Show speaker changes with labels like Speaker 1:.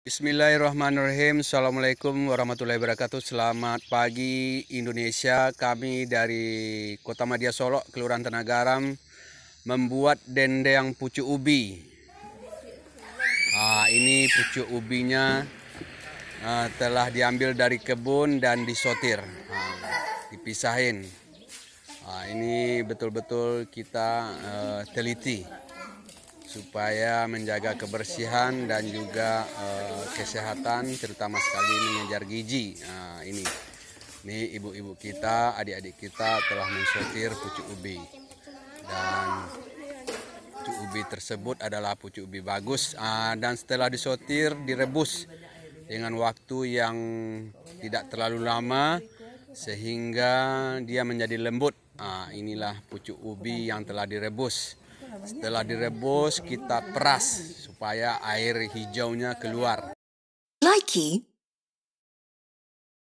Speaker 1: Bismillahirrahmanirrahim. Assalamualaikum warahmatullahi wabarakatuh. Selamat pagi Indonesia. Kami dari Kota Madia Solok, Kelurahan Tanah Garam, membuat dendeng pucuk ubi. Ini pucuk ubinya telah diambil dari kebun dan disortir, dipisahin. Ini betul-betul kita teliti supaya menjaga kebersihan dan juga kesehatan, terutama sekali mengejar gizi. Ini ibu-ibu kita, adik-adik kita telah mensortir pucuk ubi, dan pucuk ubi tersebut adalah pucuk ubi bagus. Dan setelah disortir, direbus dengan waktu yang tidak terlalu lama sehingga dia menjadi lembut. Inilah pucuk ubi yang telah direbus. Setelah direbus, kita peras supaya air hijaunya keluar.
Speaker 2: Likey